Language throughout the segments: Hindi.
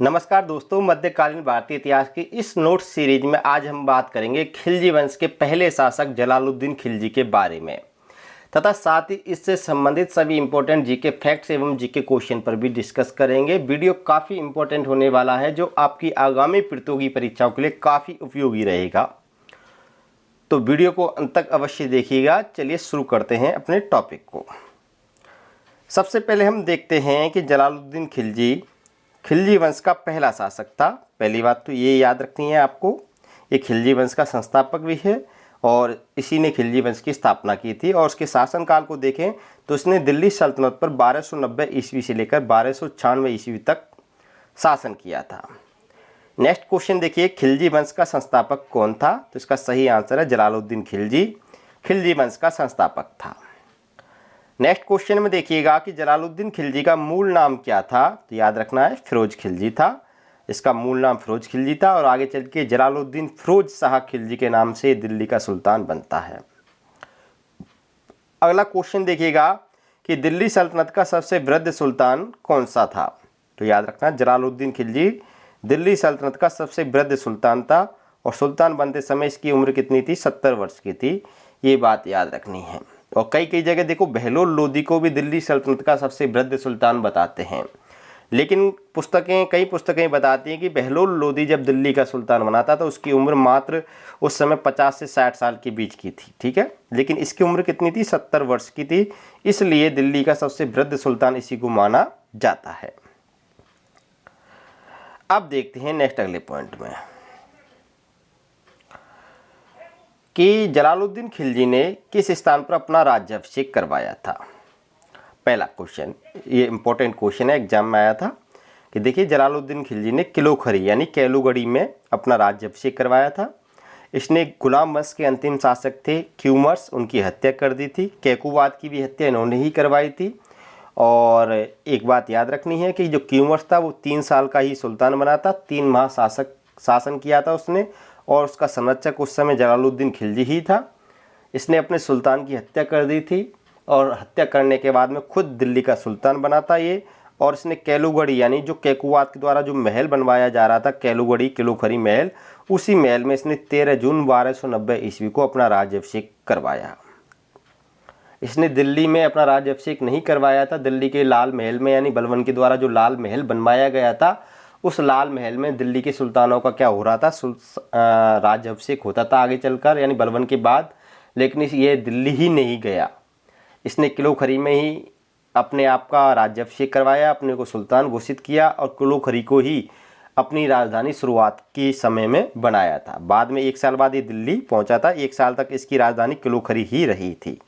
नमस्कार दोस्तों, मध्यकालीन भारतीय इतिहास की इस नोट सीरीज में आज हम बात करेंगे खिलजी वंश के पहले शासक जलालुद्दीन खिलजी के बारे में तथा साथ ही इससे संबंधित सभी इंपॉर्टेंट जीके फैक्ट्स एवं जीके क्वेश्चन पर भी डिस्कस करेंगे। वीडियो काफ़ी इंपॉर्टेंट होने वाला है जो आपकी आगामी प्रतियोगी परीक्षाओं के लिए काफ़ी उपयोगी रहेगा, तो वीडियो को अंत तक अवश्य देखिएगा। चलिए शुरू करते हैं अपने टॉपिक को। सबसे पहले हम देखते हैं कि जलालुद्दीन खिलजी वंश का पहला शासक था। पहली बात तो ये याद रखनी है आपको, ये खिलजी वंश का संस्थापक भी है और इसी ने खिलजी वंश की स्थापना की थी। और उसके शासनकाल को देखें तो इसने दिल्ली सल्तनत पर 1290 ईस्वी से लेकर 1296 ईस्वी तक शासन किया था। नेक्स्ट क्वेश्चन देखिए, खिलजी वंश का संस्थापक कौन था? तो इसका सही आंसर है जलालुद्दीन खिलजी वंश का संस्थापक था। नेक्स्ट क्वेश्चन में देखिएगा कि जलालुद्दीन खिलजी का मूल नाम क्या था? तो याद रखना है फिरोज खिलजी था। इसका मूल नाम फिरोज खिलजी था और आगे चल के जलालुद्दीन फिरोज शाह खिलजी के नाम से दिल्ली का सुल्तान बनता है। अगला क्वेश्चन देखिएगा कि दिल्ली सल्तनत का सबसे वृद्ध सुल्तान कौन सा था? तो याद रखना जलालुद्दीन खिलजी दिल्ली सल्तनत का सबसे वृद्ध सुल्तान था और सुल्तान बनते समय इसकी उम्र कितनी थी? 70 वर्ष की थी। ये बात याद रखनी है। और कई जगह देखो बहलोल लोदी को भी दिल्ली सल्तनत का सबसे वृद्ध सुल्तान बताते हैं, लेकिन कई पुस्तकें बताती हैं कि बहलोल लोदी जब दिल्ली का सुल्तान बना था तो उसकी उम्र मात्र उस समय 50 से 60 साल के बीच की थी। ठीक है, लेकिन इसकी उम्र कितनी थी? 70 वर्ष की थी, इसलिए दिल्ली का सबसे वृद्ध सुल्तान इसी को माना जाता है। अब देखते हैं नेक्स्ट अगले पॉइंट में कि जलालुद्दीन खिलजी ने किस स्थान पर अपना राज्याभिषेक करवाया था। पहला क्वेश्चन, ये इंपॉर्टेंट क्वेश्चन है, एग्जाम में आया था कि देखिए जलालुद्दीन खिलजी ने किलोखरी यानी कैलूगढ़ी में अपना राज्याभिषेक करवाया था। इसने गुलाम वंश के अंतिम शासक थे क्यूमर्स, उनकी हत्या कर दी थी। कैकुबाद की भी हत्या इन्होंने ही करवाई थी। और एक बात याद रखनी है कि जो क्यूमर्स था वो 3 साल का ही सुल्तान बना था, 3 माह शासन किया था उसने, और उसका संरक्षक उस समय जलालुद्दीन खिलजी ही था। इसने अपने सुल्तान की हत्या कर दी थी और हत्या करने के बाद में खुद दिल्ली का सुल्तान बना था ये। और इसने कैलूगढ़ी यानी जो कैकुबाद के द्वारा जो महल बनवाया जा रहा था कैलूगढ़ी किलोखरी महल, उसी महल में इसने 13 जून 1290 ईस्वी को अपना राज्याभिषेक करवाया। इसने दिल्ली में अपना राज्याभिषेक नहीं करवाया था, दिल्ली के लाल महल में, यानी बलबन के द्वारा जो लाल महल बनवाया गया था उस लाल महल में दिल्ली के सुल्तानों का क्या हो रहा था? राज्याभिषेक होता था आगे चलकर, यानी बलबन के बाद। लेकिन ये दिल्ली ही नहीं गया, इसने किलोखरी में ही अपने आप का राज्याभिषेक करवाया, अपने को सुल्तान घोषित किया और किलोखरी को ही अपनी राजधानी शुरुआत के समय में बनाया था। बाद में 1 साल बाद ये दिल्ली पहुंचा था, 1 साल तक इसकी राजधानी किलोखरी ही रही थी।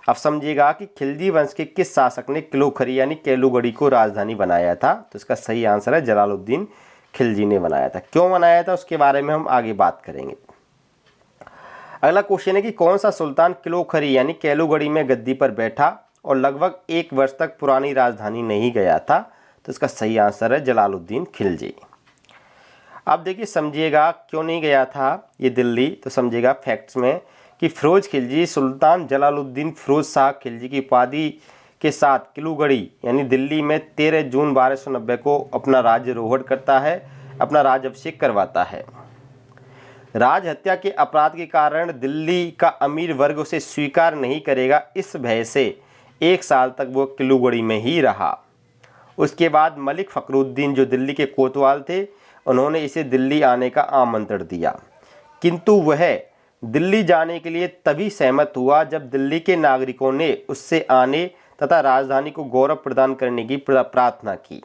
अब समझिएगा कि खिलजी वंश के किस शासक ने किलोखरी यानी कैलूगढ़ी को राजधानी बनाया था? तो इसका सही आंसर है जलालुद्दीन खिलजी ने बनाया था। क्यों बनाया था उसके बारे में हम आगे बात करेंगे। अगला क्वेश्चन है कि कौन सा सुल्तान किलोखरी यानी कैलूगढ़ी में गद्दी पर बैठा और लगभग 1 वर्ष तक पुरानी राजधानी नहीं गया था? तो इसका सही आंसर है जलालुद्दीन खिलजी। अब देखिए समझिएगा क्यों नहीं गया था ये दिल्ली, तो समझिएगा फैक्ट्स में कि फिरोज खिलजी सुल्तान जलालुद्दीन फिरोज शाह खिलजी की उपाधि के साथ किलोगढ़ी यानी दिल्ली में 13 जून 1290 को अपना राज्यारोहण करता है, अपना राज्याभिषेक करवाता है। राज हत्या के अपराध के कारण दिल्ली का अमीर वर्ग उसे स्वीकार नहीं करेगा, इस भय से 1 साल तक वो किलोगढ़ी में ही रहा। उसके बाद मलिक फखरुद्दीन जो दिल्ली के कोतवाल थे, उन्होंने इसे दिल्ली आने का आमंत्रण दिया, किंतु वह दिल्ली जाने के लिए तभी सहमत हुआ जब दिल्ली के नागरिकों ने उससे आने तथा राजधानी को गौरव प्रदान करने की प्रार्थना की।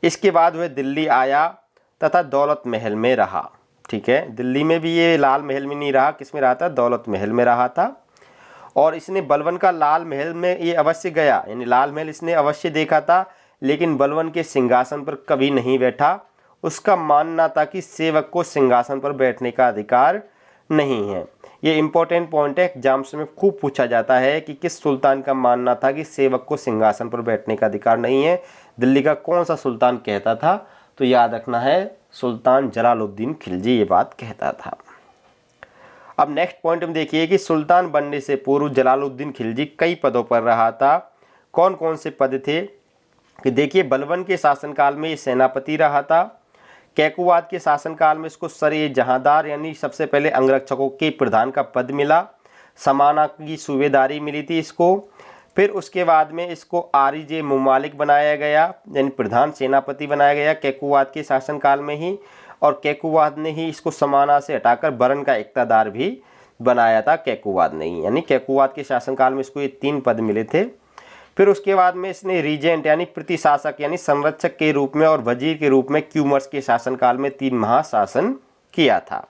इसके बाद वह दिल्ली आया तथा दौलत महल में रहा। ठीक है, दिल्ली में भी ये लाल महल में नहीं रहा, किस में रहा था? दौलत महल में रहा था। और इसने बलबन का लाल महल में ये अवश्य गया, यानी लाल महल इसने अवश्य देखा था, लेकिन बलबन के सिंहासन पर कभी नहीं बैठा। उसका मानना था कि सेवक को सिंहासन पर बैठने का अधिकार नहीं है। ये इंपॉर्टेंट पॉइंट है, एग्जाम्स में खूब पूछा जाता है कि किस सुल्तान का मानना था कि सेवक को सिंहासन पर बैठने का अधिकार नहीं है, दिल्ली का कौन सा सुल्तान कहता था? तो याद रखना है सुल्तान जलालुद्दीन खिलजी ये बात कहता था। अब नेक्स्ट पॉइंट में देखिए कि सुल्तान बनने से पूर्व जलालुद्दीन खिलजी कई पदों पर रहा था। कौन कौन से पद थे? कि देखिए बलबन के शासनकाल में ये सेनापति रहा था। कैकुवाद के शासनकाल में इसको सर जहांदार यानी सबसे पहले अंगरक्षकों के प्रधान का पद मिला, समाना की सूबेदारी मिली थी इसको। फिर उसके बाद में इसको आरिजे मुमालिक बनाया गया यानी प्रधान सेनापति बनाया गया कैकुवाद के शासनकाल में ही, और कैकुवाद ने ही इसको समाना से हटाकर बरन का इक्तादार भी बनाया था कैकुवाद ने ही, यानी कैकुवाद के शासनकाल में इसको ये 3 पद मिले थे। फिर उसके बाद में इसने रीजेंट यानी प्रतिशासक यानी संरक्षक के रूप में और वजीर के रूप में क्यूमर्स के शासनकाल में 3 माह शासन किया था।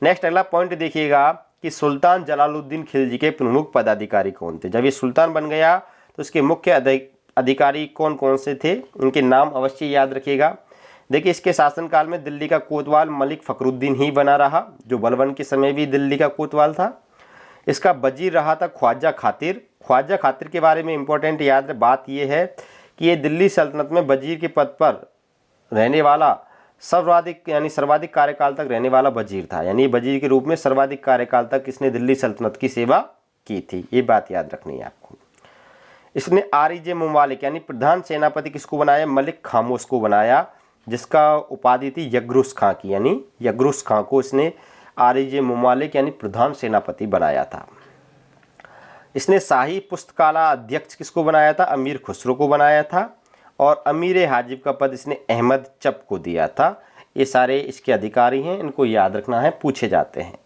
नेक्स्ट अगला पॉइंट देखिएगा कि सुल्तान जलालुद्दीन खिलजी के प्रमुख पदाधिकारी कौन थे। जब ये सुल्तान बन गया तो इसके मुख्य अधिकारी कौन कौन से थे, उनके नाम अवश्य याद रखिएगा। देखिए इसके शासनकाल में दिल्ली का कोतवाल मलिक फ़खरुद्दीन ही बना रहा, जो बलबन के समय भी दिल्ली का कोतवाल था। इसका वजीर रहा था ख्वाजा खातिर। ख्वाजा खातिर के बारे में इंपॉर्टेंट याद बात यह है कि ये दिल्ली सल्तनत में वजीर के पद पर रहने वाला सर्वाधिक कार्यकाल तक रहने वाला वजीर था, यानी वजीर के रूप में सर्वाधिक कार्यकाल तक इसने दिल्ली सल्तनत की सेवा की थी, ये बात याद रखनी है आपको। इसने आरिजे मुमालिक यानी प्रधान सेनापति किसको बनाया, मलिक खामोश को बनाया, जिसका उपाधि थी यगरुस खां की, यानी यगरुस खां को इसने आरिजे मुमालिक यानी प्रधान सेनापति बनाया था। इसने शाही पुस्तकाला अध्यक्ष किसको बनाया था, अमीर खुसरो को बनाया था, और अमीर हाजिब का पद इसने अहमद चप को दिया था। ये सारे इसके अधिकारी हैं, इनको याद रखना है, पूछे जाते हैं।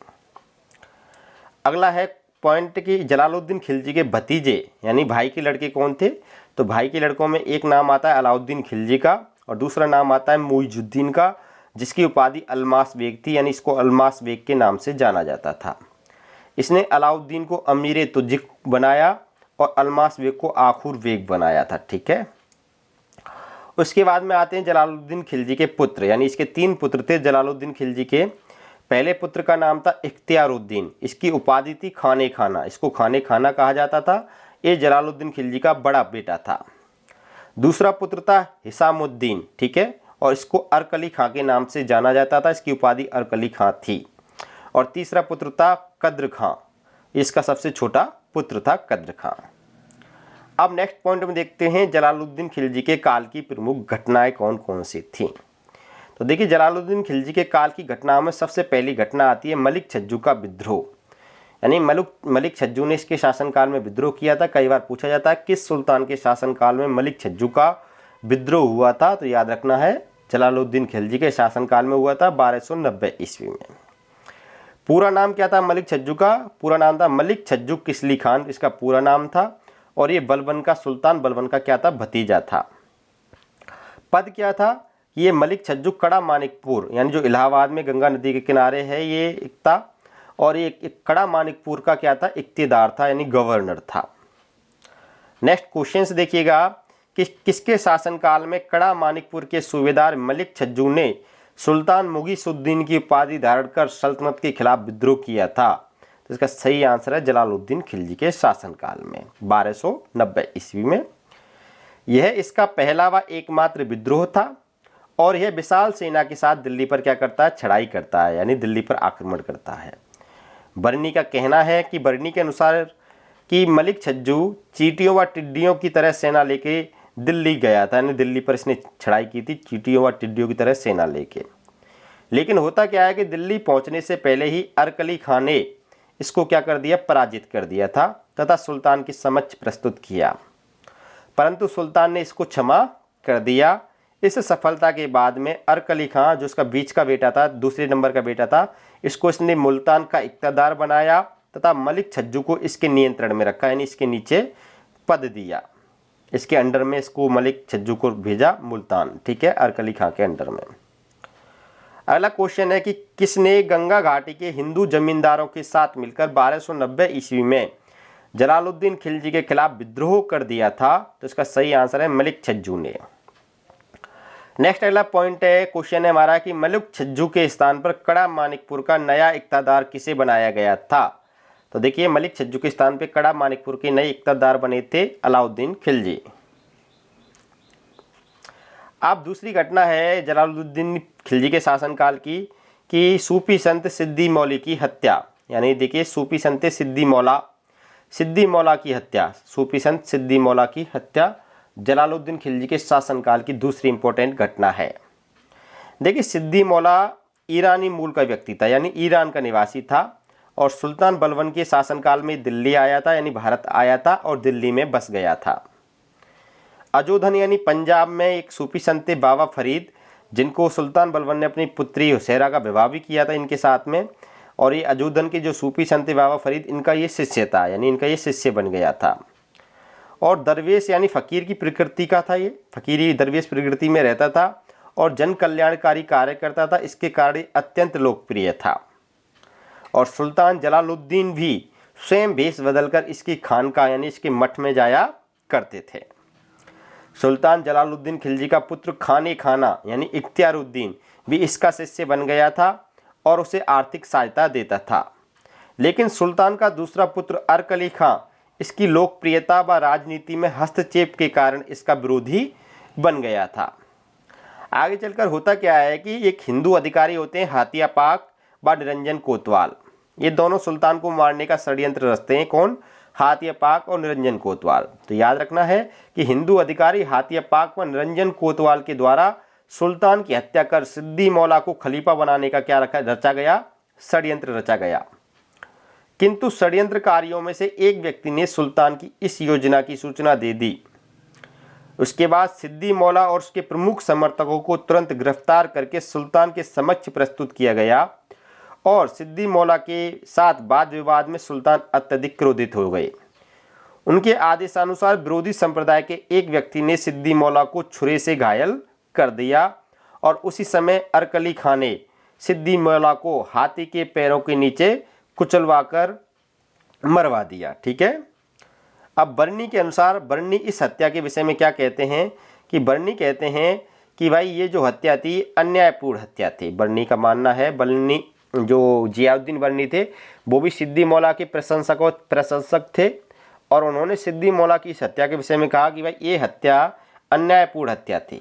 अगला है पॉइंट कि जलालुद्दीन खिलजी के भतीजे यानी भाई के लड़के कौन थे। तो भाई के लड़कों में एक नाम आता है अलाउद्दीन खिलजी का और दूसरा नाम आता है मुइजुद्दीन का, जिसकी उपाधि अल्मास बेग थी, यानी इसको अल्मास बेग के नाम से जाना जाता था। इसने अलाउद्दीन को अमीर तुजिक बनाया और अल्मास बेग को आखुर बेग बनाया था, ठीक है। उसके बाद में आते हैं जलालुद्दीन खिलजी के पुत्र, यानी इसके 3 पुत्र थे जलालुद्दीन खिलजी के। पहले पुत्र का नाम था इख्तियारुद्दीन, इसकी उपाधि थी खाने खाना, इसको खाने खाना कहा जाता था। ये जलालुद्दीन खिलजी का बड़ा बेटा था। दूसरा पुत्र था हिसामुद्दीन, ठीक है, और इसको अर्क अली खां के नाम से जाना जाता था, इसकी उपाधि अर्क अली खां थी। और तीसरा पुत्र था कद्र खां, इसका सबसे छोटा पुत्र था कद्र खां। अब नेक्स्ट पॉइंट में देखते हैं जलालुद्दीन खिलजी के काल की प्रमुख घटनाएं कौन कौन सी थीं। तो देखिए जलालुद्दीन खिलजी के काल की घटनाओं में सबसे पहली घटना आती है मलिक छज्जू का विद्रोह, यानी मलिक छज्जू ने इसके शासनकाल में विद्रोह किया था। कई बार पूछा जाता है किस सुल्तान के शासनकाल में मलिक छज्जू का विद्रोह हुआ था, तो याद रखना है जलालुद्दीन खिलजी के शासनकाल में हुआ था 1290 ईस्वी में। पूरा नाम क्या था मलिक छज्जू का, पूरा नाम था मलिक छज्जू किसली खान, इसका पूरा नाम था। और ये बलबन का सुल्तान बलबन का क्या था, भतीजा था। पद क्या था, ये मलिक छज्जू कड़ा मानिकपुर यानी जो इलाहाबाद में गंगा नदी के किनारे है ये एक था, और ये कड़ा मानिकपुर का क्या था, इख्तियार था यानी गवर्नर था। नेक्स्ट क्वेश्चन देखिएगा कि किसके शासनकाल में कड़ा मानिकपुर के सूबेदार मलिक छज्जू ने सुल्तान मुगीसुद्दीन की उपाधि धारण कर सल्तनत के खिलाफ विद्रोह किया था। तो इसका सही आंसर है जलालुद्दीन खिलजी के शासनकाल में 1290 ईस्वी में। यह इसका पहला व एकमात्र विद्रोह था और यह विशाल सेना के साथ दिल्ली पर क्या करता है, चढ़ाई करता है, यानी दिल्ली पर आक्रमण करता है। बर्नी का कहना है कि बर्नी के अनुसार कि मलिक छज्जू चींटियों व टिड्डियों की तरह सेना लेके दिल्ली गया था, यानी दिल्ली पर इसने चढ़ाई की थी चींटियों व टिड्डियों की तरह सेना लेके। लेकिन होता क्या है कि दिल्ली पहुंचने से पहले ही अर्क अली खां ने इसको क्या कर दिया, पराजित कर दिया था तथा सुल्तान के समक्ष प्रस्तुत किया, परंतु सुल्तान ने इसको क्षमा कर दिया। इस सफलता के बाद में अर्क अली खां जो उसका बीच का बेटा था, दूसरे नंबर का बेटा था, इसको इसने मुल्तान का इख्तियार बनाया तथा मलिक छज्जू को इसके नियंत्रण में रखा, यानी इसके नीचे पद दिया, इसके अंडर में इसको मलिक छज्जू को भेजा मुल्तान, ठीक है, अर्क अली खां के अंडर में। अगला क्वेश्चन है कि किसने गंगा घाटी के हिंदू जमींदारों के साथ मिलकर 1290 ईस्वी में जलालुद्दीन खिलजी के खिलाफ विद्रोह कर दिया था, तो इसका सही आंसर है मलिक छज्जू ने। नेक्स्ट अगला पॉइंट है, क्वेश्चन है हमारा कि मलिक छज्जू के स्थान पर कड़ा मानिकपुर का नया इख्तियार किसे बनाया गया था। तो देखिए मलिक छज्जू के स्थान पर कड़ा मानिकपुर के नए इख्तियार बने थे अलाउद्दीन खिलजी। अब दूसरी घटना है जलालुद्दीन खिलजी के शासनकाल की कि सूफी संत सिद्दी मौली की हत्या, यानी देखिए सूफी संत सिद्दी मौला की हत्या, सूफी संत सिद्दी मौला की हत्या जलालुद्दीन खिलजी के शासनकाल की दूसरी इंपॉर्टेंट घटना है। देखिए, सिद्दी मौला ईरानी मूल का व्यक्ति था, यानी ईरान का निवासी था और सुल्तान बलबन के शासनकाल में दिल्ली आया था, यानी भारत आया था और दिल्ली में बस गया था। अजोधन यानी पंजाब में एक सूफी संत थे बाबा फरीद, जिनको सुल्तान बलबन ने अपनी पुत्री हुसैरा का विवाह भी किया था इनके साथ में। और ये अजोधन के जो सूफी संत थे बाबा फरीद, इनका ये शिष्य था, यानी इनका ये शिष्य बन गया था। और दरवेश यानी फ़कीर की प्रकृति का था, ये फ़कीरी दरवेश प्रकृति में रहता था और जन कल्याणकारी कार्य करता था, इसके कारण ये अत्यंत लोकप्रिय था। और सुल्तान जलालुद्दीन भी स्वयं भेष बदलकर इसकी खानका यानी इसके मठ में जाया करते थे। सुल्तान जलालुद्दीन खिलजी का पुत्र खाने खाना यानी इख्तियारुद्दीन भी इसका शिष्य बन गया था और उसे आर्थिक सहायता देता था। लेकिन सुल्तान का दूसरा पुत्र अर्क अली खां इसकी लोकप्रियता व राजनीति में हस्तक्षेप के कारण इसका विरोधी बन गया था। आगे चलकर होता क्या है कि एक हिंदू अधिकारी होते हैं हातिया पाक व निरंजन कोतवाल, ये दोनों सुल्तान को मारने का षड्यंत्र रचते हैं। कौन? हातिया पाक और निरंजन कोतवाल। तो याद रखना है कि हिंदू अधिकारी हातिया पाक व निरंजन कोतवाल के द्वारा सुल्तान की हत्या कर सिद्दी मौला को खलीफा बनाने का क्या रचा गया? षड्यंत्र रचा गया। किंतु षड्यंत्रकारियों में से एक व्यक्ति ने सुल्तान की इस योजना की सूचना दे दी। उसके बाद सिद्दी मौला और उसके प्रमुख समर्थकों को तुरंत गिरफ्तार करके सुल्तान के समक्ष प्रस्तुत किया गया और सिद्दी मौला के साथ वाद विवाद में सुल्तान अत्यधिक क्रोधित हो गए। उनके आदेशानुसार विरोधी संप्रदाय के एक व्यक्ति ने सिद्दी मौला को छुरे से घायल कर दिया और उसी समय अर्क अली खां ने सिद्दी मौला को हाथी के पैरों के नीचे कुचलवाकर मरवा दिया। ठीक है। अब बर्नी के अनुसार बर्नी इस हत्या के विषय में क्या कहते हैं कि बर्नी कहते हैं कि भाई ये जो हत्या थी अन्यायपूर्ण हत्या थी। बर्नी का मानना है, बर्नी जो जियाउद्दीन बर्नी थे वो भी सिद्दी मौला के प्रशंसक थे और उन्होंने सिद्दी मौला की इस हत्या के विषय में कहा कि भाई ये हत्या अन्यायपूर्ण हत्या थी।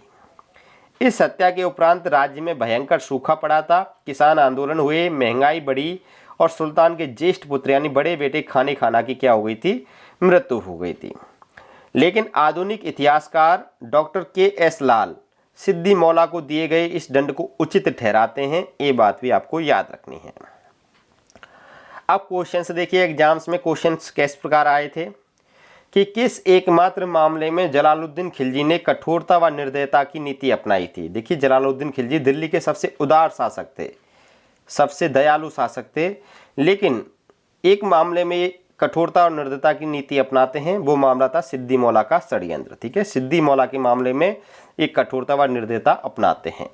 इस हत्या के उपरांत राज्य में भयंकर सूखा पड़ा था, किसान आंदोलन हुए, महंगाई बढ़ी और सुल्तान के ज्येष्ठ पुत्र यानी बड़े बेटे खाने खाना की क्या हो गई थी? मृत्यु हो गई थी। लेकिन आधुनिक इतिहासकार डॉक्टर के.एस. लाल सिद्दी मौला को दिए गए इस दंड को उचित ठहराते हैं, ये बात भी आपको याद रखनी है। अब क्वेश्चंस देखिए, एग्जाम्स में क्वेश्चंस किस प्रकार आए थे कि किस एकमात्र मामले में जलालुद्दीन खिलजी ने कठोरता व निर्दयता की नीति अपनाई थी। देखिए, जलालुद्दीन खिलजी दिल्ली के सबसे उदार शासक थे, सबसे दयालु शासक थे, लेकिन एक मामले में कठोरता और निर्दयता की नीति अपनाते हैं, वो मामला था सिद्दी मौला का षड्यंत्र। ठीक है, सिद्दी मौला के मामले में एक कठोरता व निर्दयता अपनाते हैं।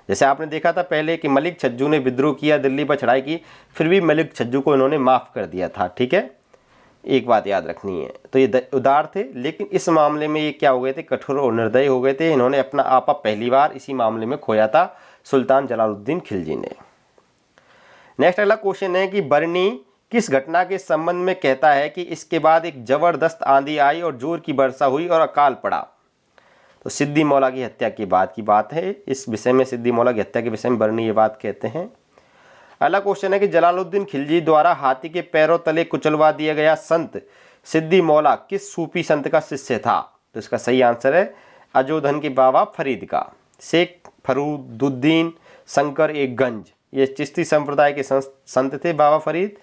जैसे आपने देखा था पहले कि मलिक छज्जू ने विद्रोह किया, दिल्ली पर चढ़ाई की, फिर भी मलिक छज्जू को इन्होंने माफ़ कर दिया था। ठीक है, एक बात याद रखनी है। तो ये उदार थे, लेकिन इस मामले में ये क्या हो गए थे? कठोर और निर्दयी हो गए थे। इन्होंने अपना आपा पहली बार इसी मामले में खोया था सुल्तान जलालुद्दीन खिलजी ने। नेक्स्ट अगला क्वेश्चन है कि बर्नी किस घटना के संबंध में कहता है कि इसके बाद एक जबरदस्त आंधी आई और जोर की वर्षा हुई और अकाल पड़ा? तो सिद्दी मौला की हत्या के बाद की बात है। इस विषय में सिद्दी मौला की हत्या के विषय में बर्नी ये बात कहते हैं। अगला क्वेश्चन है कि जलालुद्दीन खिलजी द्वारा हाथी के पैरों तले कुचलवा दिया गया संत सिद्दी मौला किस सूफी संत का शिष्य था? तो इसका सही आंसर है अजोधन के बाबा फरीद का। शेख फरूदुद्दीन शंकर एक गंज, ये चिश्ती संप्रदाय के संत थे बाबा फरीद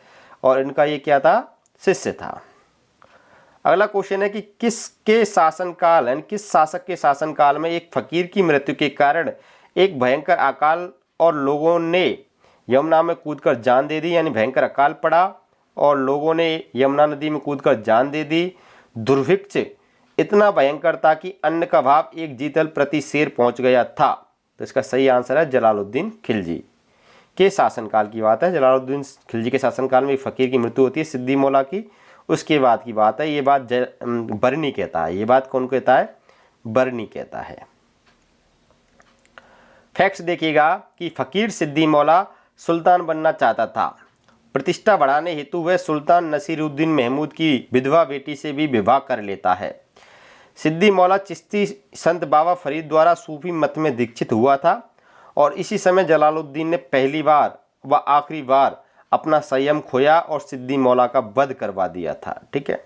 और इनका ये क्या था? शिष्य था। अगला क्वेश्चन है कि किसके शासनकाल यानी किस शासक के शासनकाल में एक फकीर की मृत्यु के कारण एक भयंकर अकाल और लोगों ने यमुना में कूदकर जान दे दी, यानी भयंकर अकाल पड़ा और लोगों ने यमुना नदी में कूदकर जान दे दी। दुर्भिक्ष इतना भयंकर था कि अन्न का भाव एक जीतल प्रति शेर पहुंच गया था। तो इसका सही आंसर है जलालुद्दीन खिलजी के शासनकाल की बात है। जलालुद्दीन खिलजी के शासनकाल में फकीर की मृत्यु होती है सिद्दी मौला की, उसके बाद की बात है। ये बात बर्नी कहता है। ये बात कौन कहता है? बर्नी कहता है। फैक्ट्स देखिएगा कि फकीर सिद्दी मौला सुल्तान बनना चाहता था। प्रतिष्ठा बढ़ाने हेतु वह सुल्तान नसीरुद्दीन महमूद की विधवा बेटी से भी विवाह कर लेता है। सिद्दी मौला चिश्ती संत बाबा फरीद द्वारा सूफी मत में दीक्षित हुआ था और इसी समय जलालुद्दीन ने पहली बार व आखिरी बार अपना संयम खोया और सिद्दी मौला का वध करवा दिया था। ठीक है।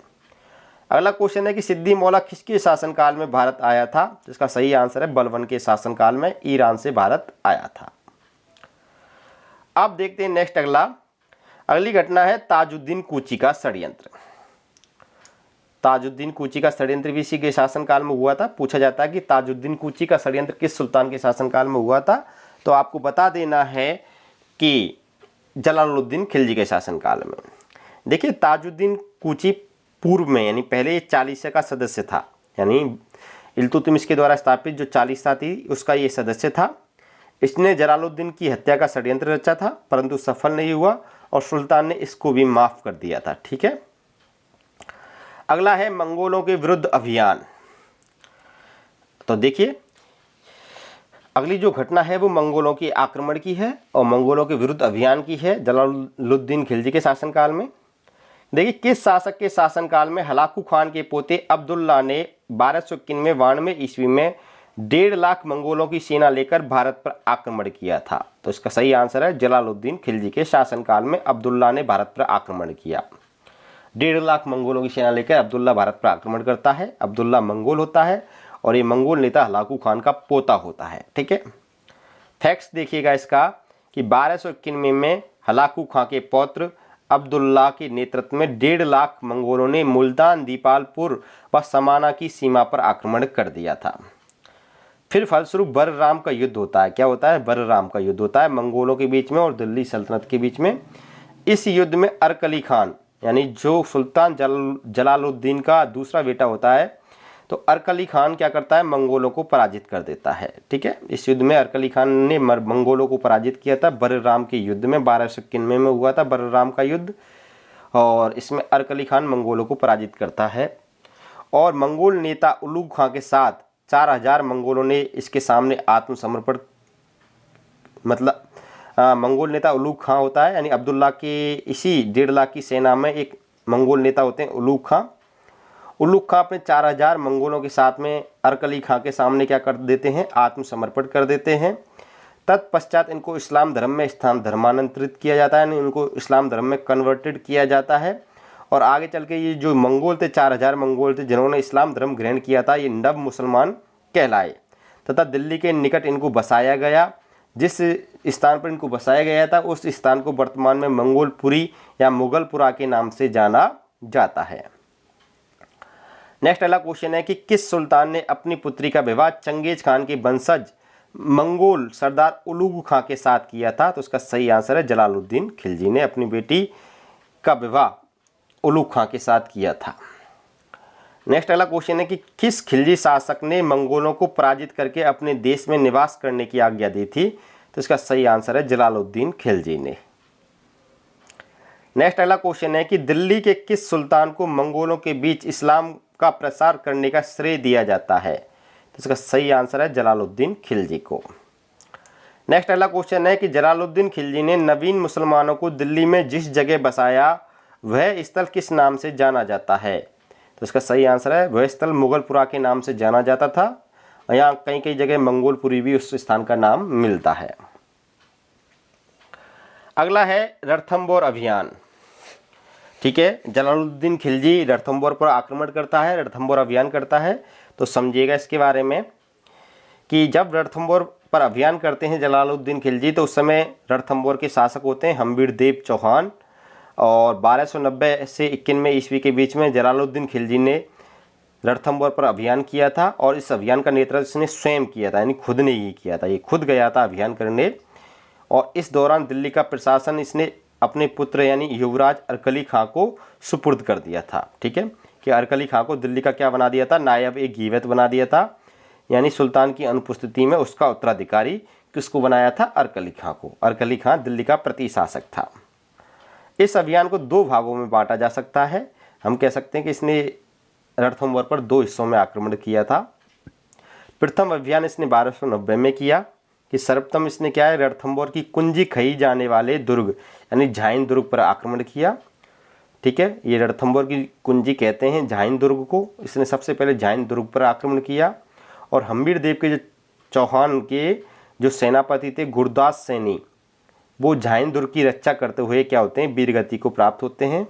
अगला क्वेश्चन है कि सिद्दी मौला किसके शासनकाल में भारत आया था? तो इसका सही आंसर है बलबन के शासनकाल में ईरान से भारत आया था। अब देखते हैं नेक्स्ट अगली घटना है ताजुद्दीन कूची का षड्यंत्र। ताजुद्दीन कूची का षड्यंत्र भी इसी के शासनकाल में हुआ था। पूछा जाता है कि ताजुद्दीन कूची का षड्यंत्र किस सुल्तान के शासनकाल में हुआ था? तो आपको बता देना है कि जलालुद्दीन खिलजी के शासनकाल में। देखिए, ताजुद्दीन कूची पूर्व में यानी पहले चालीसा का सदस्य था, यानी इल्तुतमिश के द्वारा स्थापित जो चालीसा थी उसका ये सदस्य था। इसने जलालुद्दीन की हत्या का षड्यंत्र रचा था, परंतु सफल नहीं हुआ और सुल्तान ने इसको भी माफ कर दिया था। ठीक है। अगला है मंगोलों के विरुद्ध अभियान। तो देखिए, अगली जो घटना है वो मंगोलों के आक्रमण की है और मंगोलों के विरुद्ध अभियान की है जलालुद्दीन खिलजी के शासनकाल में। देखिए, किस शासक के शासनकाल में हलाकू खान के पोते अब्दुल्ला ने 1291 ईस्वी में 1.5 लाख मंगोलों की सेना लेकर भारत पर आक्रमण किया था? तो इसका सही आंसर है जलालुद्दीन खिलजी के शासनकाल में अब्दुल्ला ने भारत पर आक्रमण किया। 1.5 लाख मंगोलों की सेना लेकर अब्दुल्ला भारत पर आक्रमण करता है। अब्दुल्ला मंगोल होता है और ये मंगोल नेता हलाकू खान का पोता होता है। ठीक है। फैक्ट्स देखिएगा इसका कि 1291 में हलाकू खान के पौत्र अब्दुल्ला के नेतृत्व में 1.5 लाख मंगोलों ने मुल्तान, दीपालपुर व समाना की सीमा पर आक्रमण कर दिया था। फिर फलस्वरूप बलराम का युद्ध होता है। क्या होता है? बलराम का युद्ध होता है मंगोलों के बीच में और दिल्ली सल्तनत के बीच में। इस युद्ध में अर्कली खान यानी जो सुल्तान जलालुद्दीन का दूसरा बेटा होता है, तो अर्कली खान क्या करता है? मंगोलों को पराजित कर देता है। ठीक है। इस युद्ध में अर्कली खान ने मंगोलों को पराजित किया था। बलराम के युद्ध में 1291 में हुआ था बलराम का युद्ध, और इसमें अर्कली खान मंगोलों को पराजित करता है। और मंगोल नेता उलूग खां के साथ 4000 मंगोलों ने इसके सामने आत्मसमर्पण, मतलब मंगोल नेता उलूग खां होता है, यानी अब्दुल्ला के इसी 1.5 लाख की सेना में एक मंगोल नेता होते हैं उलूग खां। उलूग खां अपने 4000 मंगोलों के साथ में अर्कली खां के सामने क्या कर देते हैं? आत्मसमर्पण कर देते हैं। तत्पश्चात इनको इस्लाम धर्म में धर्मांतरित किया जाता है, यानी उनको इस्लाम धर्म में कन्वर्टेड किया जाता है। और आगे चल के ये जो मंगोल थे, 4000 मंगोल थे जिन्होंने इस्लाम धर्म ग्रहण किया था, ये नव मुसलमान कहलाए तथा दिल्ली के निकट इनको बसाया गया। जिस स्थान पर इनको बसाया गया था उस स्थान को वर्तमान में मंगोलपुरी या मुगलपुरा के नाम से जाना जाता है। नेक्स्ट अगला क्वेश्चन है कि किस सुल्तान ने अपनी पुत्री का विवाह चंगेज खान के वंशज मंगोल सरदार उलूग खां के साथ किया था? तो उसका सही आंसर है जलालुद्दीन खिलजी ने अपनी बेटी का विवाह उलूग खां के साथ किया था। नेक्स्ट अगला क्वेश्चन है कि किस खिलजी शासक ने मंगोलों को पराजित करके अपने देश में निवास करने की आज्ञा दी थी? तो इसका सही आंसर है जलालुद्दीन खिलजी ने। नेक्स्ट अगला क्वेश्चन है कि दिल्ली के किस सुल्तान को मंगोलों के बीच इस्लाम का प्रसार करने का श्रेय दिया जाता है? तो इसका सही आंसर है जलालुद्दीन खिलजी को। नेक्स्ट अगला क्वेश्चन है कि जलालुद्दीन खिलजी ने नवीन मुसलमानों को दिल्ली में जिस जगह बसाया वह स्थल किस नाम से जाना जाता है? तो इसका सही आंसर है वह स्थल मुगलपुरा के नाम से जाना जाता था। यहाँ कई कई जगह मंगोलपुरी भी उस स्थान का नाम मिलता है। अगला है रणथंबोर अभियान। ठीक है। जलालुद्दीन खिलजी रणथंबोर पर आक्रमण करता है, रणथंबोर अभियान करता है। तो समझिएगा इसके बारे में कि जब रणथंबोर पर अभियान करते हैं जलालुद्दीन खिलजी, तो उस समय रणथंबोर के शासक होते हैं हम्बीर देव चौहान। और 1290 से 91 ईस्वी के बीच में जलालुद्दीन खिलजी ने रणथंबोर पर अभियान किया था और इस अभियान का नेतृत्व इसने स्वयं किया था, यानी खुद ने ही किया था। ये खुद गया था अभियान करने। और इस दौरान दिल्ली का प्रशासन इसने अपने पुत्र यानी युवराज अर्कली खां को सुपुर्द कर दिया था। ठीक है। कि अर्कली खां को दिल्ली का क्या बना दिया था? नायब ए गीवत बना दिया था, यानी सुल्तान की अनुपस्थिति में उसका उत्तराधिकारी किसको बनाया था? अर्कली खां को। अर्कली खां दिल्ली का प्रतिशासक था। इस अभियान को 2 भागों में बांटा जा सकता है। हम कह सकते हैं कि इसने रणथंबोर पर 2 हिस्सों में आक्रमण किया था। प्रथम अभियान इसने 1290 में किया कि सर्वप्रथम इसने क्या है? रणथंबोर की कुंजी कही जाने वाले दुर्ग यानी झाइन दुर्ग पर आक्रमण किया। ठीक है। ये रणथंबोर की कुंजी कहते हैं झाइन दुर्ग को। इसने सबसे पहले झाइन दुर्ग पर आक्रमण किया और हम्बीर देव के जो चौहान के जो सेनापति थे गुरदास सैनी, वो झाइन दुर्ग की रक्षा करते हुए क्या होते हैं? वीरगति को प्राप्त होते हैं।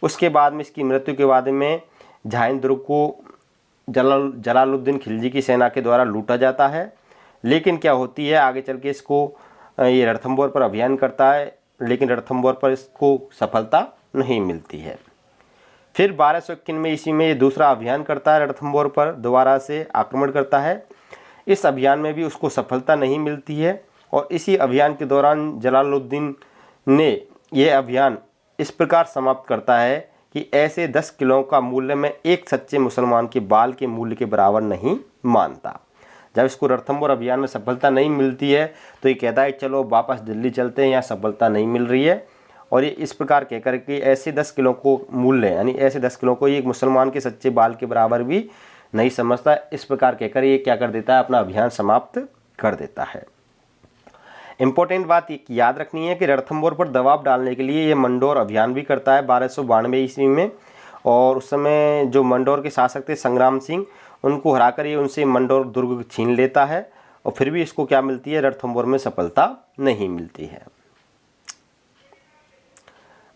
उसके बाद में इसकी मृत्यु के बाद में झाइन दुर्ग को जलालुद्दीन खिलजी की सेना के द्वारा लूटा जाता है। लेकिन क्या होती है, आगे चल के इसको ये रणथंभौर पर अभियान करता है, लेकिन रणथंभौर पर इसको सफलता नहीं मिलती है। फिर 1251 ईस्वी में ये दूसरा अभियान करता है, रणथंभौर पर दोबारा से आक्रमण करता है। इस अभियान में भी उसको सफलता नहीं मिलती है और इसी अभियान के दौरान जलालुद्दीन ने यह अभियान इस प्रकार समाप्त करता है कि ऐसे 10 किलों का मूल्य मैं एक सच्चे मुसलमान के बाल के मूल्य के बराबर नहीं मानता। जब इसको रणथंभौर अभियान में सफलता नहीं मिलती है तो ये कहता है चलो वापस दिल्ली चलते हैं, यहाँ सफलता नहीं मिल रही है। और ये इस प्रकार कहकर के ऐसे 10 किलो को मूल्य, यानी ऐसे 10 किलो को ये एक मुसलमान के सच्चे बाल के बराबर भी नहीं समझता। इस प्रकार कहकर ये क्या कर देता है, अपना अभियान समाप्त कर देता है। इंपॉर्टेंट बात याद रखनी है कि रणथंभौर पर दबाव डालने के लिए ये मंडोर अभियान भी करता है 1292 ईस्वी में। और उस समय जो मंडोर के शासक थे संग्राम सिंह, उनको हराकर ये उनसे मंडोर दुर्ग छीन लेता है और फिर भी इसको क्या मिलती है, रणथंभौर में सफलता नहीं मिलती है।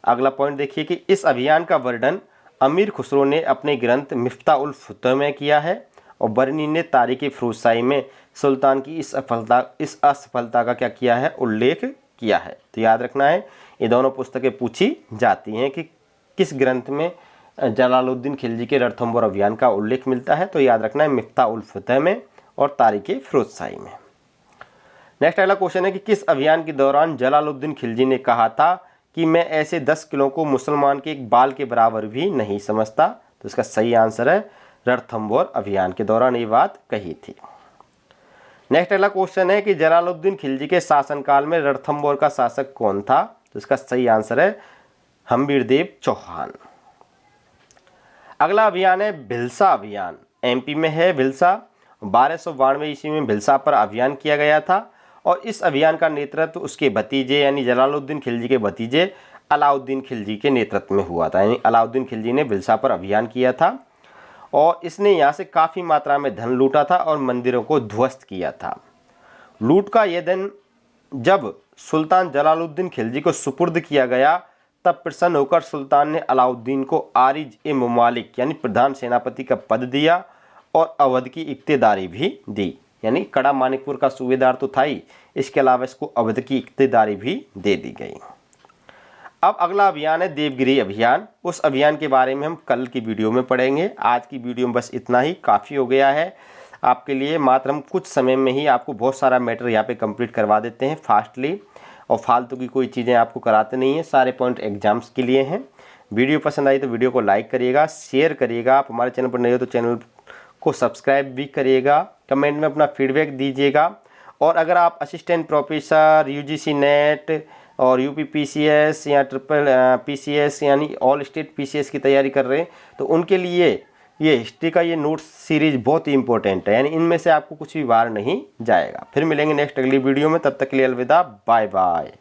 अगला पॉइंट देखिए कि इस अभियान का वर्णन अमीर खुसरो ने अपने ग्रंथ मिफ्ताह उल फुतह में किया है और बरनी ने तारीख़ फिरोज़शाही में सुल्तान की इस असफलता का क्या किया है, उल्लेख किया है। तो याद रखना है, ये दोनों पुस्तकें पूछी जाती हैं कि किस ग्रंथ में जलालुद्दीन खिलजी के रणथंभौर अभियान का उल्लेख मिलता है। तो याद रखना है मिफ्ताह उल फुतह में और तारीख़ फिरोज़शाही में। नेक्स्ट अगला क्वेश्चन है कि किस अभियान के दौरान जलालुद्दीन खिलजी ने कहा था कि मैं ऐसे 10 किलो को मुसलमान के एक बाल के बराबर भी नहीं समझता। तो इसका सही आंसर है रणथंभौर अभियान के दौरान ये बात कही थी। नेक्स्ट अगला क्वेश्चन है कि जलालुद्दीन खिलजी के शासनकाल में रणथंभौर का शासक कौन था। तो इसका सही आंसर है हम्बीरदेव चौहान। अगला अभियान है भिलसा अभियान, एमपी में है भिलसा। 1292 ईस्वी में भिलसा पर अभियान किया गया था और इस अभियान का नेतृत्व उसके भतीजे यानी जलालुद्दीन खिलजी के भतीजे अलाउद्दीन खिलजी के नेतृत्व में हुआ था। यानी अलाउद्दीन खिलजी ने भिलसा पर अभियान किया था और इसने यहाँ से काफ़ी मात्रा में धन लूटा था और मंदिरों को ध्वस्त किया था। लूट का यह दिन जब सुल्तान जलालुद्दीन खिलजी को सुपुर्द किया गया, तब प्रसन्न होकर सुल्तान ने अलाउद्दीन को आरिज ए मुमालिक यानी प्रधान सेनापति का पद दिया और अवध की इख्तियारी भी दी। यानी कड़ा मानिकपुर का सूबेदार तो था ही, इसके अलावा इसको अवध की इख्तियारी भी दे दी गई। अब अगला अभियान है देवगिरी अभियान। उस अभियान के बारे में हम कल की वीडियो में पढ़ेंगे। आज की वीडियो में बस इतना ही काफ़ी हो गया है आपके लिए। मात्र हम कुछ समय में ही आपको बहुत सारा मैटर यहाँ पे कंप्लीट करवा देते हैं फास्टली, और फालतू की कोई चीज़ें आपको कराते नहीं हैं। सारे पॉइंट एग्जाम्स के लिए हैं। वीडियो पसंद आई तो वीडियो को लाइक करिएगा, शेयर करिएगा। आप हमारे चैनल पर नए हो तो चैनल को सब्सक्राइब भी करिएगा। कमेंट में अपना फीडबैक दीजिएगा। और अगर आप असिस्टेंट प्रोफेसर, यूजीसी नेट और यूपी पीसीएस या ट्रिपल पीसीएस यानी ऑल स्टेट पीसीएस की तैयारी कर रहे हैं तो उनके लिए ये हिस्ट्री का ये नोट्स सीरीज बहुत ही इंपॉर्टेंट है। यानी इनमें से आपको कुछ भी बाहर नहीं जाएगा। फिर मिलेंगे नेक्स्ट अगली वीडियो में, तब तक के लिए अलविदा, बाय बाय।